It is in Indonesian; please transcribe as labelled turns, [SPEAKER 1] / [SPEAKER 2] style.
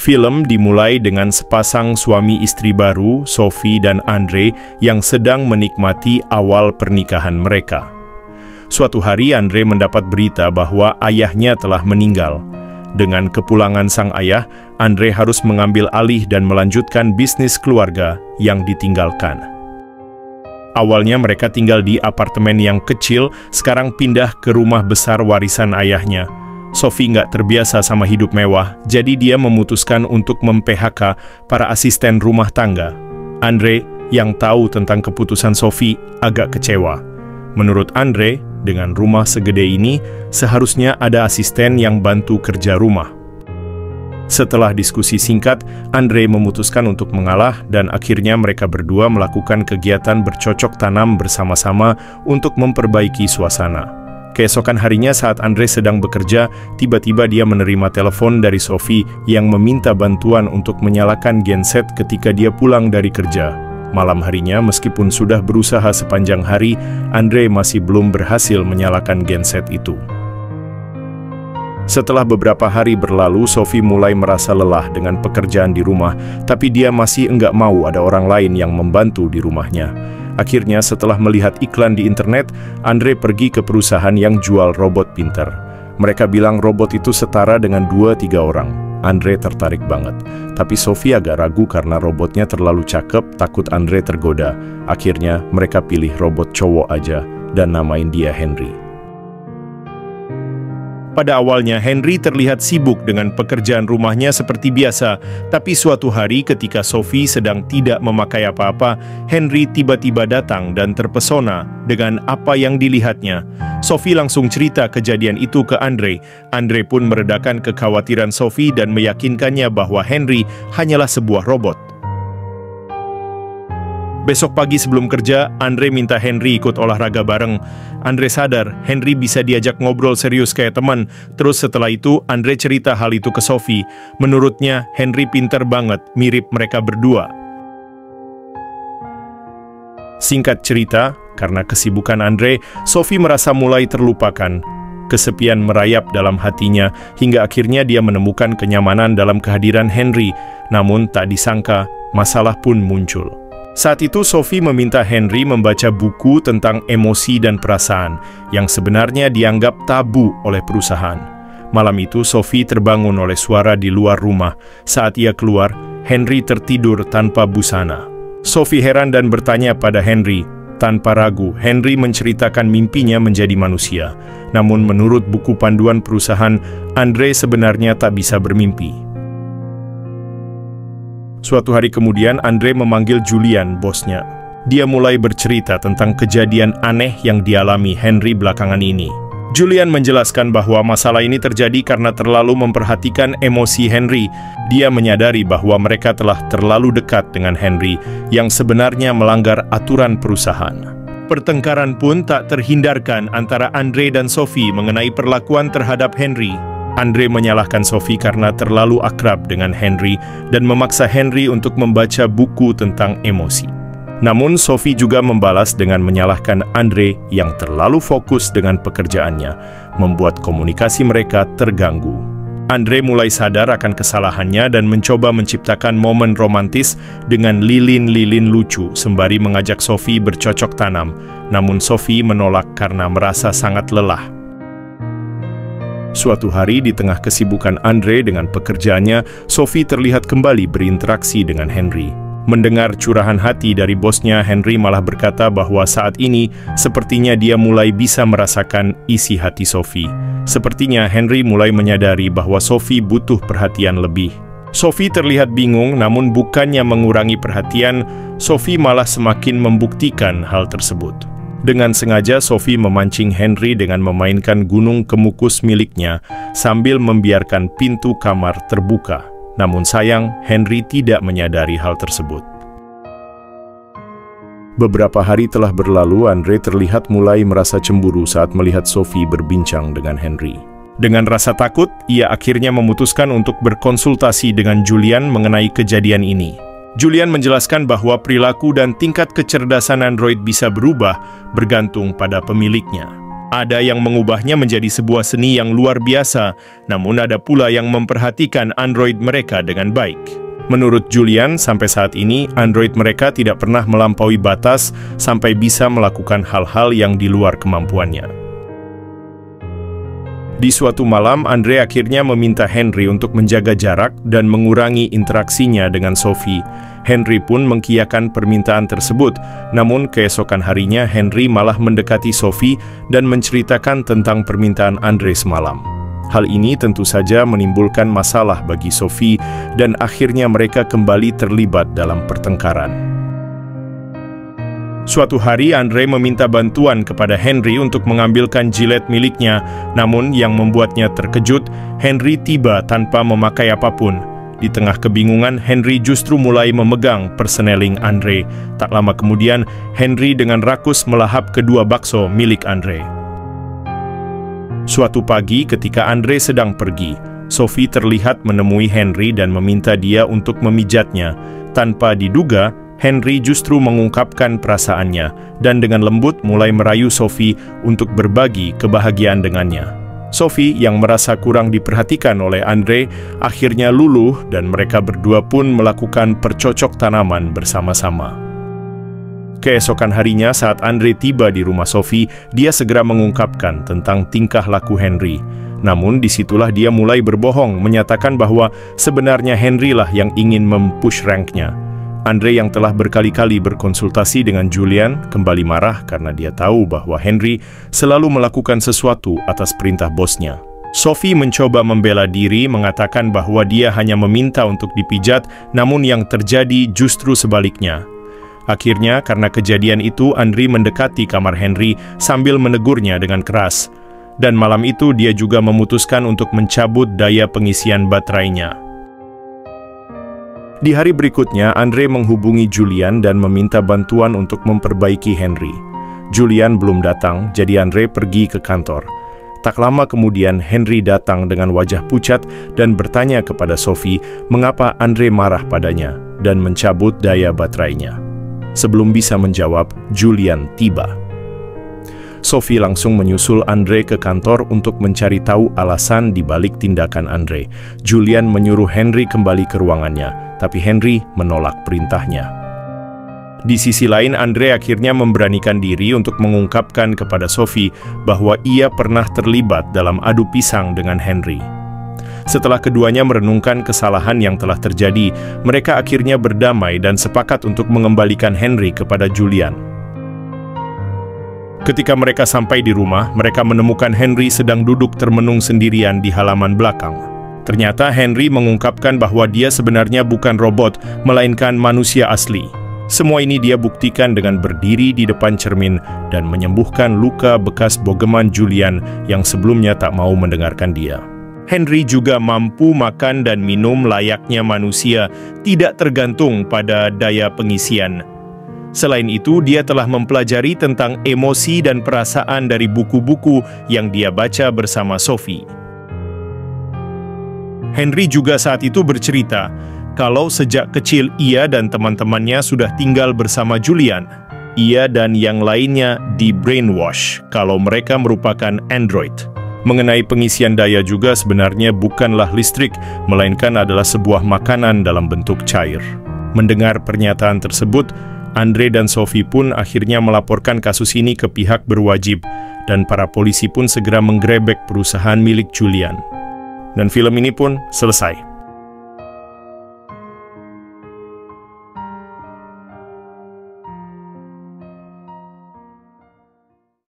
[SPEAKER 1] Film dimulai dengan sepasang suami istri baru, Sophie dan Andre, yang sedang menikmati awal pernikahan mereka. Suatu hari Andre mendapat berita bahwa ayahnya telah meninggal. Dengan kepulangan sang ayah, Andre harus mengambil alih dan melanjutkan bisnis keluarga yang ditinggalkan. Awalnya mereka tinggal di apartemen yang kecil, sekarang pindah ke rumah besar warisan ayahnya. Sophie nggak terbiasa sama hidup mewah, jadi dia memutuskan untuk mem-PHK para asisten rumah tangga. Andre, yang tahu tentang keputusan Sophie, agak kecewa. Menurut Andre, dengan rumah segede ini, seharusnya ada asisten yang bantu kerja rumah. Setelah diskusi singkat, Andre memutuskan untuk mengalah dan akhirnya mereka berdua melakukan kegiatan bercocok tanam bersama-sama untuk memperbaiki suasana. Keesokan harinya saat Andre sedang bekerja, tiba-tiba dia menerima telepon dari Sophie yang meminta bantuan untuk menyalakan genset ketika dia pulang dari kerja. Malam harinya, meskipun sudah berusaha sepanjang hari, Andre masih belum berhasil menyalakan genset itu. Setelah beberapa hari berlalu, Sophie mulai merasa lelah dengan pekerjaan di rumah, tapi dia masih enggak mau ada orang lain yang membantu di rumahnya. Akhirnya, setelah melihat iklan di internet, Andre pergi ke perusahaan yang jual robot pintar. Mereka bilang robot itu setara dengan 2-3 orang. Andre tertarik banget. Tapi Sophie agak ragu karena robotnya terlalu cakep, takut Andre tergoda. Akhirnya, mereka pilih robot cowok aja dan namain dia Henry. Pada awalnya, Henry terlihat sibuk dengan pekerjaan rumahnya seperti biasa, tapi suatu hari ketika Sophie sedang tidak memakai apa-apa, Henry tiba-tiba datang dan terpesona dengan apa yang dilihatnya. Sophie langsung cerita kejadian itu ke Andre. Andre pun meredakan kekhawatiran Sophie dan meyakinkannya bahwa Henry hanyalah sebuah robot. Besok pagi sebelum kerja, Andre minta Henry ikut olahraga bareng. Andre sadar, Henry bisa diajak ngobrol serius kayak teman. Terus setelah itu, Andre cerita hal itu ke Sophie. Menurutnya, Henry pintar banget, mirip mereka berdua. Singkat cerita, karena kesibukan Andre, Sophie merasa mulai terlupakan. Kesepian merayap dalam hatinya, hingga akhirnya dia menemukan kenyamanan dalam kehadiran Henry. Namun tak disangka, masalah pun muncul. Saat itu Sophie meminta Henry membaca buku tentang emosi dan perasaan yang sebenarnya dianggap tabu oleh perusahaan. Malam itu Sophie terbangun oleh suara di luar rumah. Saat ia keluar, Henry tertidur tanpa busana. Sophie heran dan bertanya pada Henry. Tanpa ragu, Henry menceritakan mimpinya menjadi manusia. Namun menurut buku panduan perusahaan, Andre sebenarnya tak bisa bermimpi. Suatu hari kemudian, Andre memanggil Julian, bosnya. Dia mulai bercerita tentang kejadian aneh yang dialami Henry belakangan ini. Julian menjelaskan bahwa masalah ini terjadi karena terlalu memperhatikan emosi Henry. Dia menyadari bahwa mereka telah terlalu dekat dengan Henry, yang sebenarnya melanggar aturan perusahaan. Pertengkaran pun tak terhindarkan antara Andre dan Sophie mengenai perlakuan terhadap Henry. Andre menyalahkan Sophie karena terlalu akrab dengan Henry dan memaksa Henry untuk membaca buku tentang emosi. Namun Sophie juga membalas dengan menyalahkan Andre yang terlalu fokus dengan pekerjaannya, membuat komunikasi mereka terganggu. Andre mulai sadar akan kesalahannya dan mencoba menciptakan momen romantis dengan lilin-lilin lucu sembari mengajak Sophie bercocok tanam. Namun Sophie menolak karena merasa sangat lelah. Suatu hari di tengah kesibukan Andre dengan pekerjaannya, Sophie terlihat kembali berinteraksi dengan Henry. Mendengar curahan hati dari bosnya, Henry malah berkata bahwa saat ini sepertinya dia mulai bisa merasakan isi hati Sophie. Sepertinya Henry mulai menyadari bahwa Sophie butuh perhatian lebih. Sophie terlihat bingung, namun bukannya mengurangi perhatian, Sophie malah semakin membuktikan hal tersebut. Dengan sengaja Sophie memancing Henry dengan memainkan gunung kemukus miliknya sambil membiarkan pintu kamar terbuka. Namun sayang, Henry tidak menyadari hal tersebut. Beberapa hari telah berlalu, Andre terlihat mulai merasa cemburu saat melihat Sophie berbincang dengan Henry. Dengan rasa takut, ia akhirnya memutuskan untuk berkonsultasi dengan Julian mengenai kejadian ini. Julian menjelaskan bahwa perilaku dan tingkat kecerdasan android bisa berubah bergantung pada pemiliknya. Ada yang mengubahnya menjadi sebuah seni yang luar biasa, namun ada pula yang memperhatikan Android mereka dengan baik. Menurut Julian, sampai saat ini Android mereka tidak pernah melampaui batas sampai bisa melakukan hal-hal yang di luar kemampuannya. Di suatu malam, Andre akhirnya meminta Henry untuk menjaga jarak dan mengurangi interaksinya dengan Sophie. Henry pun mengiyakan permintaan tersebut, namun keesokan harinya Henry malah mendekati Sophie dan menceritakan tentang permintaan Andre semalam. Hal ini tentu saja menimbulkan masalah bagi Sophie dan akhirnya mereka kembali terlibat dalam pertengkaran. Suatu hari, Andre meminta bantuan kepada Henry untuk mengambilkan jilet miliknya, namun yang membuatnya terkejut, Henry tiba tanpa memakai apapun. Di tengah kebingungan, Henry justru mulai memegang perseneling Andre. Tak lama kemudian, Henry dengan rakus melahap kedua bakso milik Andre. Suatu pagi ketika Andre sedang pergi, Sophie terlihat menemui Henry dan meminta dia untuk memijatnya. Tanpa diduga, Henry justru mengungkapkan perasaannya dan dengan lembut mulai merayu Sophie untuk berbagi kebahagiaan dengannya. Sophie yang merasa kurang diperhatikan oleh Andre akhirnya luluh dan mereka berdua pun melakukan percocok tanaman bersama-sama. Keesokan harinya saat Andre tiba di rumah Sophie, dia segera mengungkapkan tentang tingkah laku Henry. Namun disitulah dia mulai berbohong, menyatakan bahwa sebenarnya Henry lah yang ingin mempush ranknya. Andre yang telah berkali-kali berkonsultasi dengan Julian kembali marah karena dia tahu bahwa Henry selalu melakukan sesuatu atas perintah bosnya. Sophie mencoba membela diri, mengatakan bahwa dia hanya meminta untuk dipijat, namun yang terjadi justru sebaliknya. Akhirnya, karena kejadian itu, Andre mendekati kamar Henry sambil menegurnya dengan keras. Dan malam itu dia juga memutuskan untuk mencabut daya pengisian baterainya. Di hari berikutnya, Andre menghubungi Julian dan meminta bantuan untuk memperbaiki Henry. Julian belum datang, jadi Andre pergi ke kantor. Tak lama kemudian, Henry datang dengan wajah pucat dan bertanya kepada Sophie mengapa Andre marah padanya dan mencabut daya baterainya. Sebelum bisa menjawab, Julian tiba. Sophie langsung menyusul Andre ke kantor untuk mencari tahu alasan di balik tindakan Andre. Julian menyuruh Henry kembali ke ruangannya, tapi Henry menolak perintahnya. Di sisi lain, Andre akhirnya memberanikan diri untuk mengungkapkan kepada Sophie bahwa ia pernah terlibat dalam adu pisang dengan Henry. Setelah keduanya merenungkan kesalahan yang telah terjadi, mereka akhirnya berdamai dan sepakat untuk mengembalikan Henry kepada Julian. Ketika mereka sampai di rumah, mereka menemukan Henry sedang duduk termenung sendirian di halaman belakang. Ternyata Henry mengungkapkan bahwa dia sebenarnya bukan robot, melainkan manusia asli. Semua ini dia buktikan dengan berdiri di depan cermin dan menyembuhkan luka bekas bogeman Julian yang sebelumnya tak mau mendengarkan dia. Henry juga mampu makan dan minum layaknya manusia, tidak tergantung pada daya pengisian. Selain itu, dia telah mempelajari tentang emosi dan perasaan dari buku-buku yang dia baca bersama Sophie. Henry juga saat itu bercerita kalau sejak kecil ia dan teman-temannya sudah tinggal bersama Julian. Ia dan yang lainnya di brainwash kalau mereka merupakan android. Mengenai pengisian daya juga sebenarnya bukanlah listrik, melainkan adalah sebuah makanan dalam bentuk cair. Mendengar pernyataan tersebut, Andre dan Sophie pun akhirnya melaporkan kasus ini ke pihak berwajib, dan para polisi pun segera menggrebek perusahaan milik Julian. Dan film ini pun selesai.